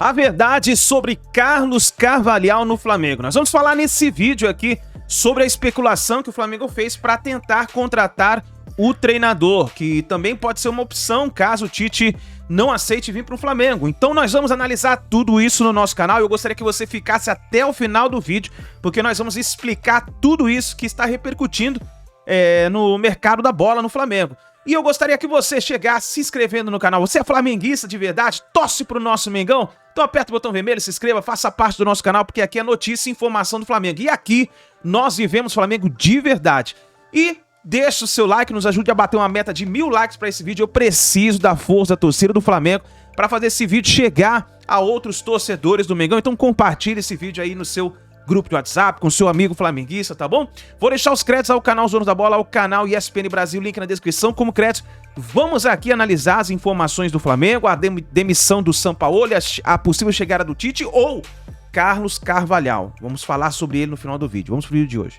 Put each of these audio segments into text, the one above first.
A verdade sobre Carlos Carvalhal no Flamengo. Nós vamos falar nesse vídeo aqui sobre a especulação que o Flamengo fez para tentar contratar o treinador, que também pode ser uma opção caso o Tite não aceite vir para o Flamengo. Então nós vamos analisar tudo isso no nosso canal. Eu gostaria que você ficasse até o final do vídeo, porque nós vamos explicar tudo isso que está repercutindo no mercado da bola no Flamengo. E eu gostaria que você chegasse se inscrevendo no canal. Você é flamenguista de verdade? Torce pro nosso Mengão? Então aperta o botão vermelho, se inscreva, faça parte do nosso canal, porque aqui é notícia e informação do Flamengo. E aqui nós vivemos Flamengo de verdade. E deixa o seu like, nos ajude a bater uma meta de 1000 likes para esse vídeo. Eu preciso da força da torcida do Flamengo para fazer esse vídeo chegar a outros torcedores do Mengão. Então compartilhe esse vídeo aí no seu grupo de WhatsApp, com seu amigo flamenguista, tá bom? Vou deixar os créditos ao canal Os Donos da Bola, ao canal ESPN Brasil, link na descrição como créditos. Vamos aqui analisar as informações do Flamengo, a demissão do Sampaoli, a possível chegada do Tite ou Carlos Carvalhal. Vamos falar sobre ele no final do vídeo. Vamos pro vídeo de hoje.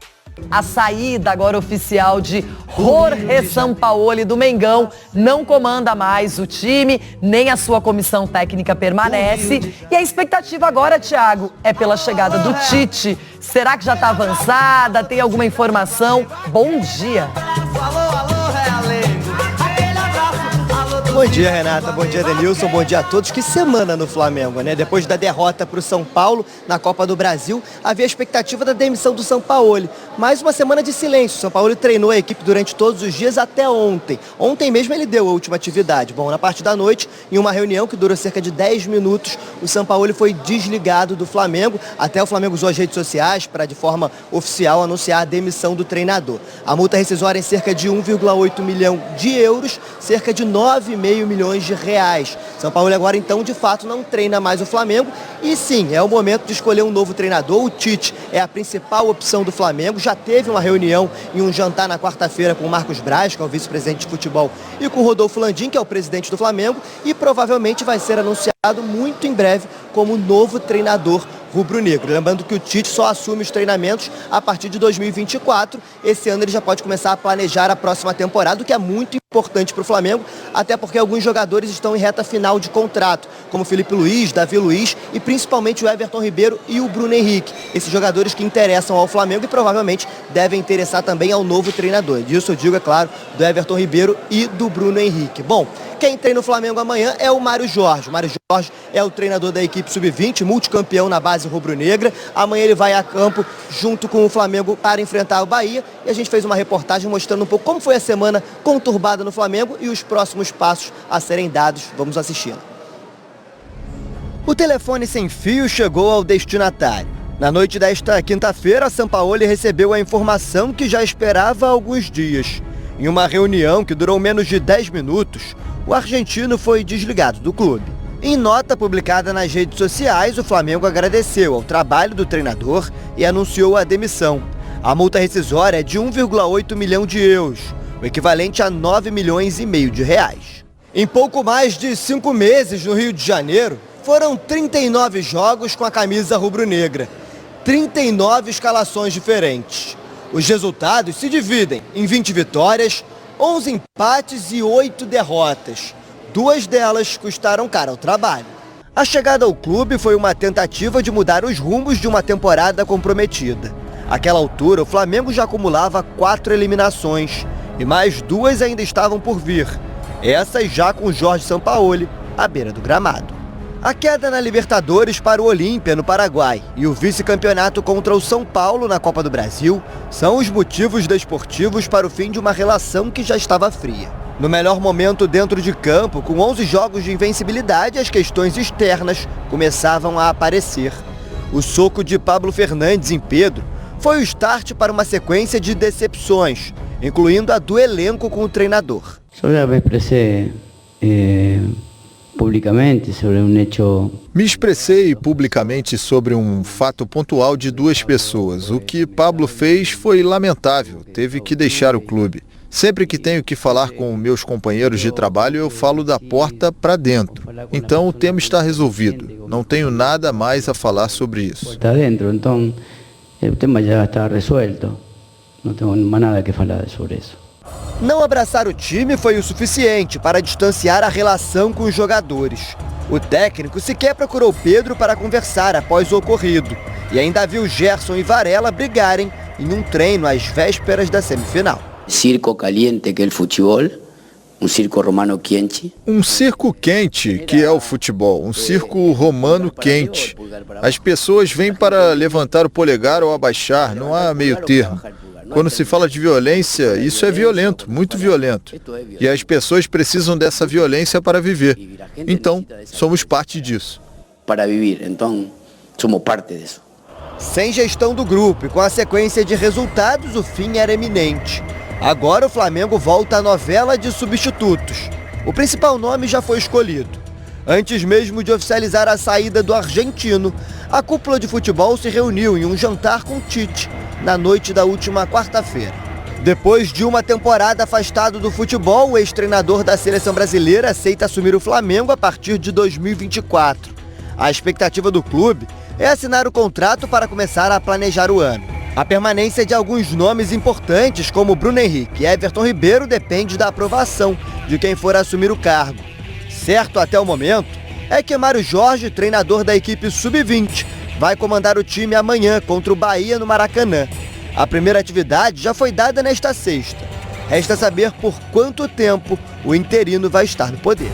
A saída agora oficial de Jorge Sampaoli do Mengão, não comanda mais o time, nem a sua comissão técnica permanece. E a expectativa agora, Thiago, é pela chegada do Tite. Será que já está avançada? Tem alguma informação? Bom dia! Bom dia, Renata. Bom dia, Denilson. Bom dia a todos. Que semana no Flamengo, né? Depois da derrota para o São Paulo na Copa do Brasil, havia a expectativa da demissão do Sampaoli. Mais uma semana de silêncio. O Sampaoli treinou a equipe durante todos os dias até ontem. Ontem mesmo ele deu a última atividade. Bom, na parte da noite, em uma reunião que durou cerca de 10 minutos, o Sampaoli foi desligado do Flamengo. Até o Flamengo usou as redes sociais para, de forma oficial, anunciar a demissão do treinador. A multa rescisória é em cerca de 1,8 milhão de euros, cerca de 9,5 milhões de reais. Sampaoli agora então de fato não treina mais o Flamengo e sim, é o momento de escolher um novo treinador. O Tite é a principal opção do Flamengo, já teve uma reunião e um jantar na quarta-feira com o Marcos Braz, que é o vice-presidente de futebol, e com o Rodolfo Landim, que é o presidente do Flamengo, e provavelmente vai ser anunciado muito em breve como novo treinador rubro-negro. Lembrando que o Tite só assume os treinamentos a partir de 2024. Esse ano ele já pode começar a planejar a próxima temporada, o que é muito importante para o Flamengo, até porque alguns jogadores estão em reta final de contrato, como Felipe Luiz, Davi Luiz e principalmente o Everton Ribeiro e o Bruno Henrique. Esses jogadores que interessam ao Flamengo e provavelmente devem interessar também ao novo treinador. Disso eu digo, é claro, do Everton Ribeiro e do Bruno Henrique. Bom, quem treina o Flamengo amanhã é o Mário Jorge. O Mário Jorge é o treinador da equipe sub-20, multicampeão na base rubro-negra. Amanhã ele vai a campo junto com o Flamengo para enfrentar o Bahia. E a gente fez uma reportagem mostrando um pouco como foi a semana conturbada no Flamengo e os próximos passos a serem dados. Vamos assisti-la. O telefone sem fio chegou ao destinatário. Na noite desta quinta-feira, Sampaoli recebeu a informação que já esperava há alguns dias. Em uma reunião que durou menos de 10 minutos, o argentino foi desligado do clube. Em nota publicada nas redes sociais, o Flamengo agradeceu ao trabalho do treinador e anunciou a demissão. A multa rescisória é de 1,8 milhão de euros, o equivalente a 9 milhões e meio de reais. Em pouco mais de 5 meses no Rio de Janeiro, foram 39 jogos com a camisa rubro-negra, 39 escalações diferentes. Os resultados se dividem em 20 vitórias, 11 empates e 8 derrotas. 2 delas custaram caro ao trabalho. A chegada ao clube foi uma tentativa de mudar os rumos de uma temporada comprometida. Àquela altura, o Flamengo já acumulava 4 eliminações e mais 2 ainda estavam por vir. Essas já com Jorge Sampaoli à beira do gramado. A queda na Libertadores para o Olímpia, no Paraguai, e o vice-campeonato contra o São Paulo na Copa do Brasil são os motivos desportivos para o fim de uma relação que já estava fria. No melhor momento dentro de campo, com 11 jogos de invencibilidade, as questões externas começavam a aparecer. O soco de Pablo Fernandes em Pedro foi o start para uma sequência de decepções, incluindo a do elenco com o treinador. Eu já me expressei publicamente sobre um hecho. Me expressei publicamente sobre um fato pontual de 2 pessoas. O que Pablo fez foi lamentável, teve que deixar o clube. Sempre que tenho que falar com meus companheiros de trabalho, eu falo da porta para dentro. Então o tema está resolvido. Não tenho nada mais a falar sobre isso. Está dentro, então o tema já está resuelto. Não tenho mais nada que falar sobre isso. Não abraçar o time foi o suficiente para distanciar a relação com os jogadores. O técnico sequer procurou Pedro para conversar após o ocorrido e ainda viu Gerson e Varela brigarem em um treino às vésperas da semifinal. Circo caliente, que é o futebol, um circo romano quente. Um circo quente, que é o futebol, um circo romano quente. As pessoas vêm para levantar o polegar ou abaixar, não há meio termo. Quando se fala de violência, isso é violento, muito violento. E as pessoas precisam dessa violência para viver. Então, somos parte disso. Para viver, então, somos parte disso. Sem gestão do grupo e com a sequência de resultados, o fim era iminente. Agora o Flamengo volta à novela de substitutos. O principal nome já foi escolhido. Antes mesmo de oficializar a saída do argentino, a cúpula de futebol se reuniu em um jantar com Tite na noite da última quarta-feira. Depois de uma temporada afastado do futebol, o ex-treinador da seleção brasileira aceita assumir o Flamengo a partir de 2024. A expectativa do clube é assinar o contrato para começar a planejar o ano. A permanência de alguns nomes importantes, como Bruno Henrique e Everton Ribeiro, depende da aprovação de quem for assumir o cargo. Certo até o momento é que Mário Jorge, treinador da equipe Sub-20, vai comandar o time amanhã contra o Bahia no Maracanã. A primeira atividade já foi dada nesta sexta. Resta saber por quanto tempo o interino vai estar no poder.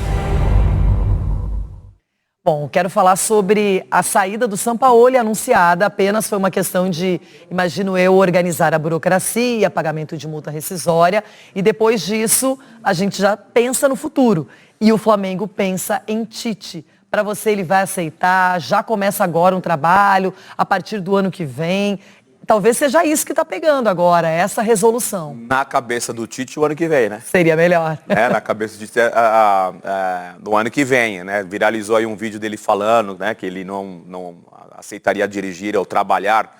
Bom, quero falar sobre a saída do Sampaoli anunciada. Apenas foi uma questão de, imagino eu, organizar a burocracia, pagamento de multa rescisória. E depois disso, a gente já pensa no futuro. E o Flamengo pensa em Tite. Para você, ele vai aceitar? Já começa agora um trabalho, a partir do ano que vem. Talvez seja isso que está pegando agora, essa resolução. Na cabeça do Tite o ano que vem, né? Seria melhor. Na cabeça do Tite do ano que vem, né? Viralizou aí um vídeo dele falando, né, que ele não aceitaria dirigir ou trabalhar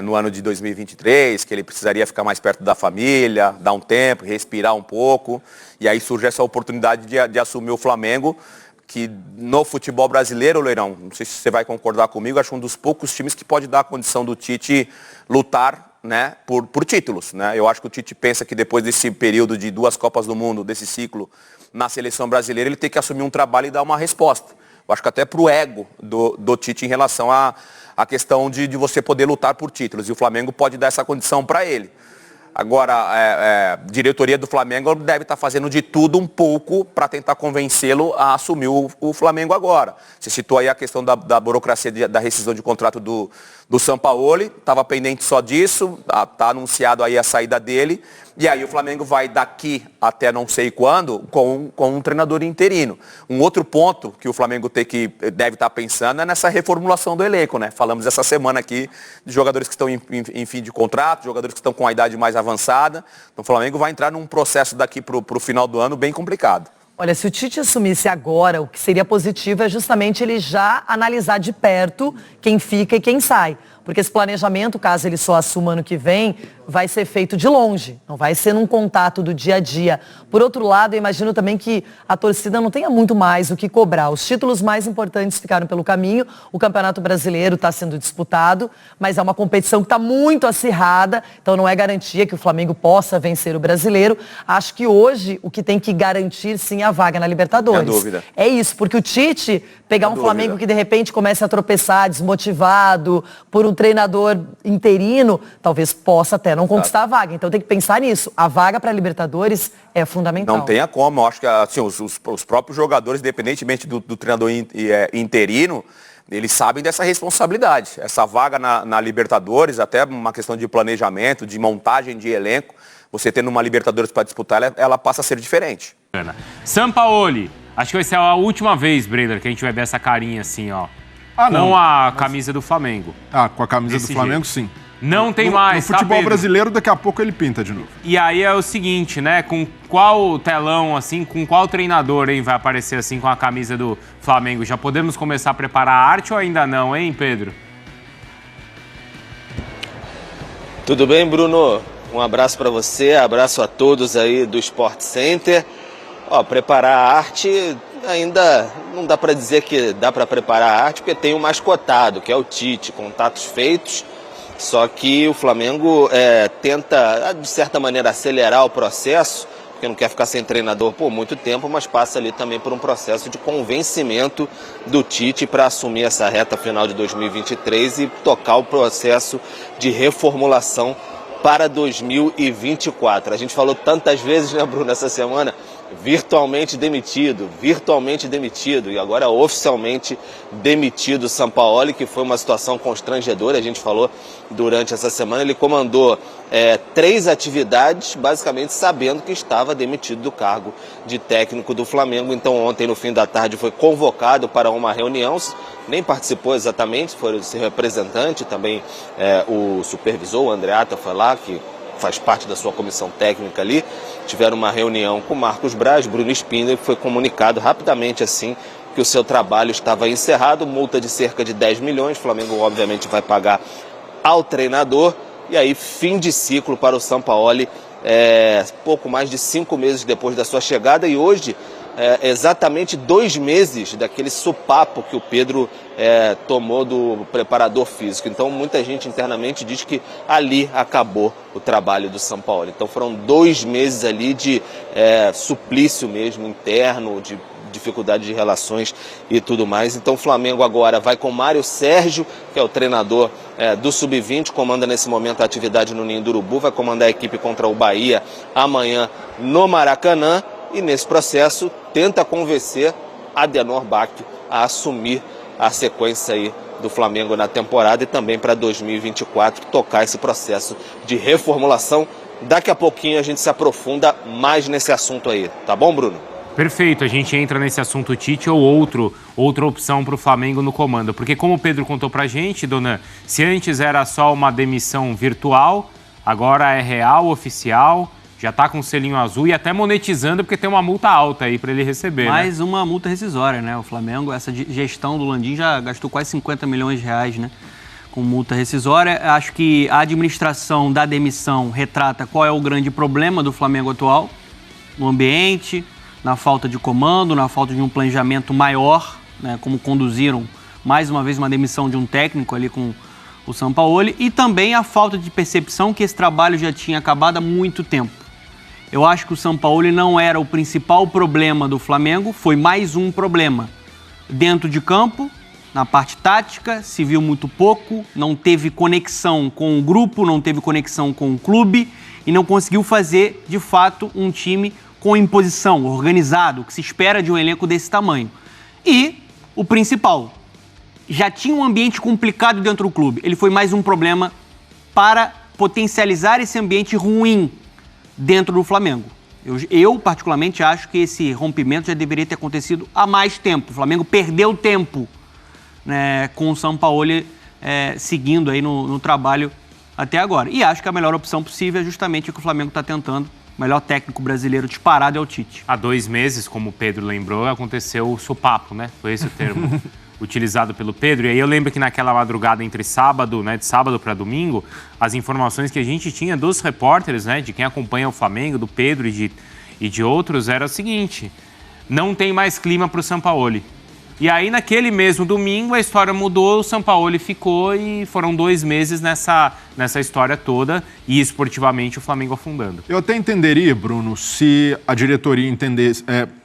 no ano de 2023, que ele precisaria ficar mais perto da família, dar um tempo, respirar um pouco. E aí surge essa oportunidade de assumir o Flamengo, que no futebol brasileiro, Leirão, não sei se você vai concordar comigo, acho um dos poucos times que pode dar a condição do Tite lutar, né, por títulos, né? Eu acho que o Tite pensa que depois desse período de 2 Copas do Mundo, desse ciclo na seleção brasileira, ele tem que assumir um trabalho e dar uma resposta. Eu acho que até pro ego do Tite em relação à questão de você poder lutar por títulos. E o Flamengo pode dar essa condição para ele. Agora, a diretoria do Flamengo deve estar fazendo de tudo um pouco para tentar convencê-lo a assumir o Flamengo agora. Você citou aí a questão da burocracia da rescisão de contrato do Sampaoli, estava pendente só disso, está anunciado aí a saída dele, e aí o Flamengo vai daqui até não sei quando com um treinador interino. Um outro ponto que o Flamengo deve estar pensando é nessa reformulação do elenco, né? Falamos essa semana aqui de jogadores que estão em fim de contrato, jogadores que estão com a idade mais avançada. Então o Flamengo vai entrar num processo daqui para o final do ano bem complicado. Olha, se o Tite assumisse agora, o que seria positivo é justamente ele já analisar de perto quem fica e quem sai. Porque esse planejamento, caso ele só assuma ano que vem, vai ser feito de longe, não vai ser num contato do dia a dia. Por outro lado, eu imagino também que a torcida não tenha muito mais o que cobrar. Os títulos mais importantes ficaram pelo caminho, o Campeonato Brasileiro está sendo disputado, mas é uma competição que está muito acirrada, então não é garantia que o Flamengo possa vencer o Brasileiro. Acho que hoje o que tem que garantir sim é a vaga na Libertadores. Sem dúvida. É isso, porque o Tite pegar um Flamengo que de repente comece a tropeçar, desmotivado, por um treinador interino, talvez possa até não conquistar a vaga. Então tem que pensar nisso. A vaga para a Libertadores é fundamental. Não tenha como. Eu acho que assim, os próprios jogadores, independentemente do treinador interino, eles sabem dessa responsabilidade. Essa vaga na Libertadores, até uma questão de planejamento, de montagem de elenco, você tendo uma Libertadores para disputar, ela passa a ser diferente. Sampaoli, acho que vai ser a última vez, Breder, que a gente vai ver essa carinha assim, ó. Não. Com a camisa do Flamengo. Com a camisa do Flamengo, sim. Não tem mais, no futebol Pedro? brasileiro, daqui a pouco ele pinta de novo. E aí é o seguinte, né? Com qual telão, assim, com qual treinador, hein, vai aparecer assim com a camisa do Flamengo? Já podemos começar a preparar a arte ou ainda não, hein, Pedro? Tudo bem, Bruno? Um abraço para você, abraço a todos aí do Sport Center. Preparar a arte ainda não dá para dizer que dá para preparar a arte, porque tem o mais cotado, que é o Tite, contatos feitos. Só que o Flamengo tenta, de certa maneira, acelerar o processo, porque porque não quer ficar sem treinador por muito tempo, mas passa ali também por um processo de convencimento do Tite para assumir essa reta final de 2023 e tocar o processo de reformulação para 2024. A gente falou tantas vezes, né, Bruno, essa semana, virtualmente demitido, e agora oficialmente demitido o Sampaoli, que foi uma situação constrangedora, a gente falou durante essa semana. Ele comandou 3 atividades, basicamente sabendo que estava demitido do cargo de técnico do Flamengo. Então ontem, no fim da tarde, foi convocado para uma reunião, nem participou exatamente, foi o seu representante, também o supervisor, o Andreata, foi lá, que faz parte da sua comissão técnica ali. Tiveram uma reunião com Marcos Braz, Bruno Spindler, foi comunicado rapidamente assim que o seu trabalho estava encerrado, multa de cerca de 10 milhões, o Flamengo obviamente vai pagar ao treinador, e aí fim de ciclo para o Sampaoli, pouco mais de 5 meses depois da sua chegada, e hoje exatamente 2 meses daquele sopapo que o Pedro tomou do preparador físico. Então muita gente internamente diz que ali acabou o trabalho do Sampaoli. Então foram 2 meses ali de suplício mesmo interno, de dificuldade de relações e tudo mais. Então o Flamengo agora vai com Mário Sérgio, que é o treinador do Sub-20, comanda nesse momento a atividade no Ninho do Urubu, vai comandar a equipe contra o Bahia amanhã no Maracanã, e nesse processo tenta convencer Adenor Bach a assumir a sequência aí do Flamengo na temporada e também para 2024 tocar esse processo de reformulação. Daqui a pouquinho a gente se aprofunda mais nesse assunto aí, tá bom, Bruno? Perfeito, a gente entra nesse assunto Tite ou outra opção para o Flamengo no comando, porque como o Pedro contou pra gente, dona, se antes era só uma demissão virtual, agora é real, oficial, já está com o selinho azul e até monetizando, porque tem uma multa alta aí para ele receber. Mais uma multa rescisória, né? O Flamengo, essa gestão do Landim já gastou quase 50 milhões de reais, né? Com multa rescisória. Acho que a administração da demissão retrata qual é o grande problema do Flamengo atual, no ambiente, na falta de comando, na falta de um planejamento maior, né? Como conduziram mais uma vez uma demissão de um técnico ali com o Sampaoli, e também a falta de percepção que esse trabalho já tinha acabado há muito tempo. Eu acho que o Sampaoli não era o principal problema do Flamengo, foi mais um problema. Dentro de campo, na parte tática, se viu muito pouco, não teve conexão com o grupo, não teve conexão com o clube e não conseguiu fazer, de fato, um time com imposição, organizado, que se espera de um elenco desse tamanho. E o principal, já tinha um ambiente complicado dentro do clube. Ele foi mais um problema para potencializar esse ambiente ruim dentro do Flamengo. Eu particularmente acho que esse rompimento já deveria ter acontecido há mais tempo. O Flamengo perdeu tempo, né, com o Sampaoli seguindo aí no trabalho até agora. E acho que a melhor opção possível é justamente o que o Flamengo está tentando. O melhor técnico brasileiro disparado é o Tite. Há 2 meses, como o Pedro lembrou, aconteceu o sopapo, né? Foi esse o termo utilizado pelo Pedro. E aí eu lembro que naquela madrugada entre sábado, né, de sábado para domingo, as informações que a gente tinha dos repórteres, né, de quem acompanha o Flamengo, do Pedro e de outros, era o seguinte: não tem mais clima para o Sampaoli. E aí naquele mesmo domingo a história mudou, o Sampaoli ficou e foram 2 meses nessa história toda e esportivamente o Flamengo afundando. Eu até entenderia, Bruno, se a diretoria entendesse,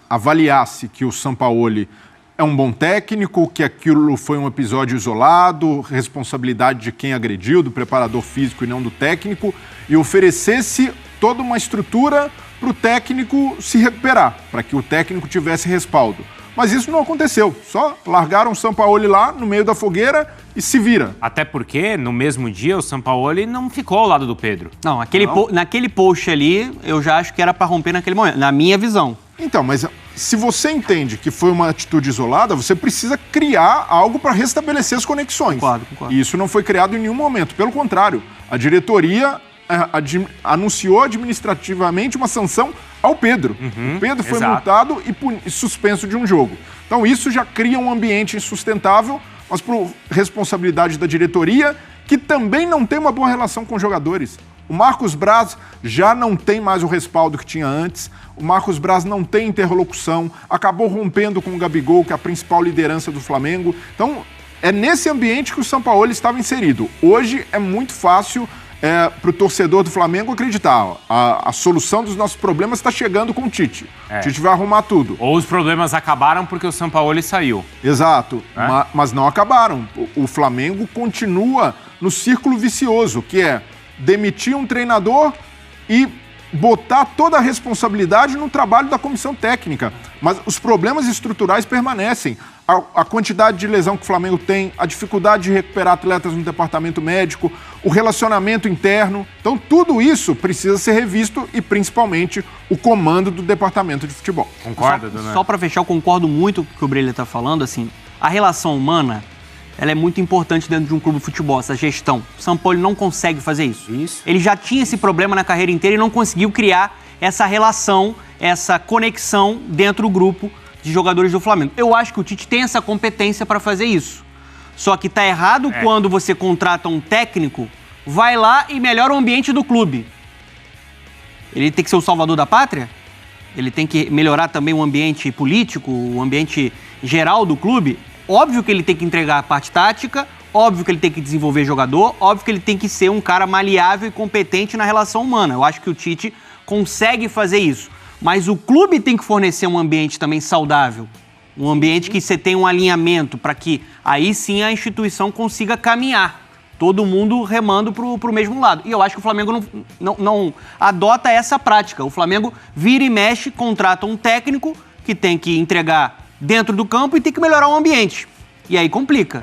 avaliasse que o Sampaoli é um bom técnico, que aquilo foi um episódio isolado, responsabilidade de quem agrediu, do preparador físico e não do técnico, e oferecesse toda uma estrutura para o técnico se recuperar, para que o técnico tivesse respaldo. Mas isso não aconteceu, só largaram o Sampaoli lá no meio da fogueira e se vira. Até porque, no mesmo dia, o Sampaoli não ficou ao lado do Pedro. Não, naquele post ali, eu já acho que era para romper naquele momento, na minha visão. Então, mas se você entende que foi uma atitude isolada, você precisa criar algo para restabelecer as conexões. Concordo. E isso não foi criado em nenhum momento. Pelo contrário, a diretoria anunciou administrativamente uma sanção ao Pedro. O Pedro foi multado e suspenso de um jogo. Então isso já cria um ambiente insustentável, mas por responsabilidade da diretoria, que também não tem uma boa relação com os jogadores. O Marcos Braz já não tem mais o respaldo que tinha antes. O Marcos Braz não tem interlocução. Acabou rompendo com o Gabigol, que é a principal liderança do Flamengo. Então, é nesse ambiente que o Sampaoli estava inserido. Hoje é muito fácil para o torcedor do Flamengo acreditar. A solução dos nossos problemas está chegando com o Tite. O Tite vai arrumar tudo. Ou os problemas acabaram porque o Sampaoli saiu. Exato, mas não acabaram. O Flamengo continua no círculo vicioso, que é demitir um treinador e botar toda a responsabilidade no trabalho da comissão técnica. Mas os problemas estruturais permanecem. A quantidade de lesão que o Flamengo tem, a dificuldade de recuperar atletas no departamento médico, o relacionamento interno. Então, tudo isso precisa ser revisto e, principalmente, o comando do departamento de futebol. Concorda, Dona? Só para fechar, eu concordo muito com o que o Brilha está falando. Assim, a relação humana, ela é muito importante dentro de um clube de futebol, essa gestão. O Sampaoli não consegue fazer isso. Ele já tinha esse problema na carreira inteira e não conseguiu criar essa relação, essa conexão dentro do grupo de jogadores do Flamengo. Eu acho que o Tite tem essa competência para fazer isso. Só que tá errado quando você contrata um técnico, vai lá e melhora o ambiente do clube. Ele tem que ser o salvador da pátria? Ele tem que melhorar também o ambiente político, o ambiente geral do clube? Óbvio que ele tem que entregar a parte tática, óbvio que ele tem que desenvolver jogador, óbvio que ele tem que ser um cara maleável e competente na relação humana. Eu acho que o Tite consegue fazer isso. Mas o clube tem que fornecer um ambiente também saudável, um ambiente que você tem um alinhamento para que aí sim a instituição consiga caminhar, todo mundo remando para o mesmo lado. E eu acho que o Flamengo não adota essa prática. O Flamengo vira e mexe, contrata um técnico que tem que entregar dentro do campo e tem que melhorar o ambiente. E aí complica.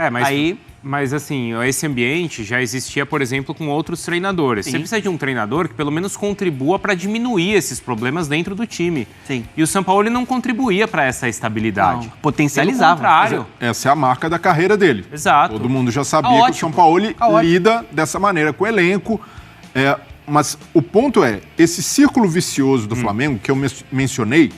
Mas assim, esse ambiente já existia, por exemplo, com outros treinadores. Sim. Você precisa de um treinador que pelo menos contribua para diminuir esses problemas dentro do time. Sim. E o Sampaoli não contribuía para essa estabilidade. Não, potencializava. Pelo contrário. Essa é a marca da carreira dele. Exato. Todo mundo já sabia que o Sampaoli lida dessa maneira com o elenco. Mas o ponto é, esse círculo vicioso do Flamengo, que eu mencionei,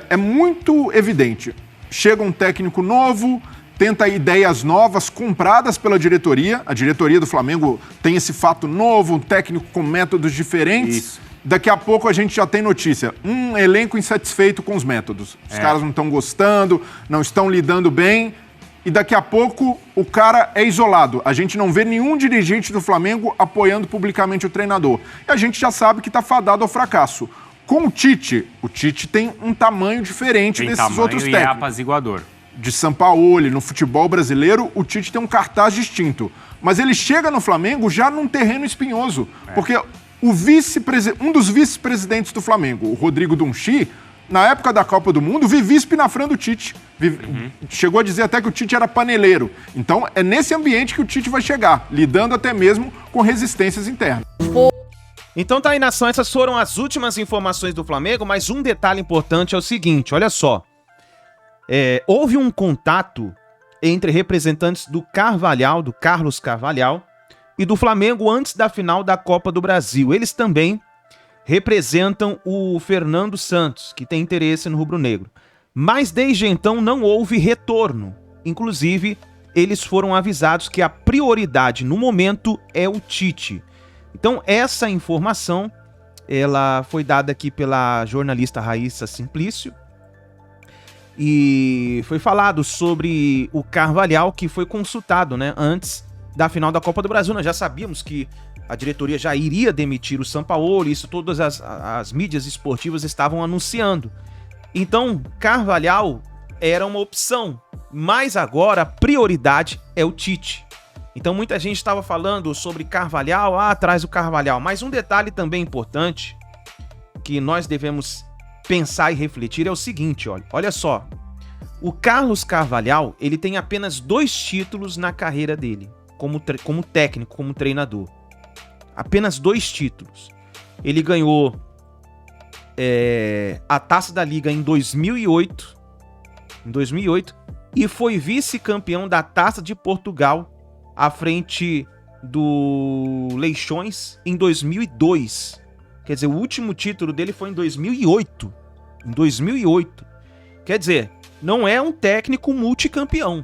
é muito evidente. Chega um técnico novo, tenta ideias novas compradas pela diretoria. A diretoria do Flamengo tem esse fato novo, um técnico com métodos diferentes. Isso. Daqui a pouco a gente já tem notícia. Um elenco insatisfeito com os métodos. Os caras não estão gostando, não estão lidando bem. E daqui a pouco o cara é isolado. A gente não vê nenhum dirigente do Flamengo apoiando publicamente o treinador. E a gente já sabe que está fadado ao fracasso. Com o Tite tem um tamanho diferente desses outros técnicos. E é apaziguador. De Sampaoli, no futebol brasileiro, o Tite tem um cartaz distinto. Mas ele chega no Flamengo já num terreno espinhoso. Porque um dos vice-presidentes do Flamengo, o Rodrigo Dunchi, na época da Copa do Mundo, vivia espinafrando o Tite. Chegou a dizer até que o Tite era paneleiro. Então, é nesse ambiente que o Tite vai chegar, lidando até mesmo com resistências internas. Então tá aí, nação, essas foram as últimas informações do Flamengo, mas um detalhe importante é o seguinte, olha só. Houve um contato entre representantes do Carlos Carvalhal, e do Flamengo antes da final da Copa do Brasil. Eles também representam o Fernando Santos, que tem interesse no rubro-negro. Mas desde então não houve retorno. Inclusive, eles foram avisados que a prioridade no momento é o Tite. Então, essa informação, ela foi dada aqui pela jornalista Raíssa Simplício. E foi falado sobre o Carvalhal, que foi consultado, né, antes da final da Copa do Brasil. Nós já sabíamos que a diretoria já iria demitir o Sampaoli, isso todas as mídias esportivas estavam anunciando. Então, Carvalhal era uma opção, mas agora a prioridade é o Tite. Então muita gente estava falando sobre Carvalhal, atrás do Carvalhal. Mas um detalhe também importante que nós devemos pensar e refletir é o seguinte, olha só. O Carlos Carvalhal, ele tem apenas 2 títulos na carreira dele, como técnico, como treinador. Apenas 2 títulos. Ele ganhou a Taça da Liga em 2008, e foi vice-campeão da Taça de Portugal à frente do Leixões em 2002. Quer dizer, o último título dele foi em 2008. Quer dizer, não é um técnico multicampeão.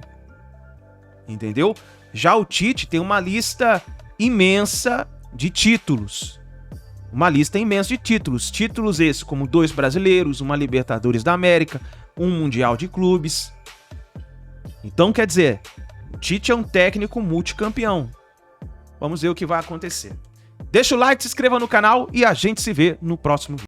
Entendeu? Já o Tite tem uma lista imensa de títulos. Títulos esses como 2 brasileiros, uma Libertadores da América, um Mundial de Clubes. Então, quer dizer, o Tite é um técnico multicampeão. Vamos ver o que vai acontecer. Deixa o like, se inscreva no canal e a gente se vê no próximo vídeo.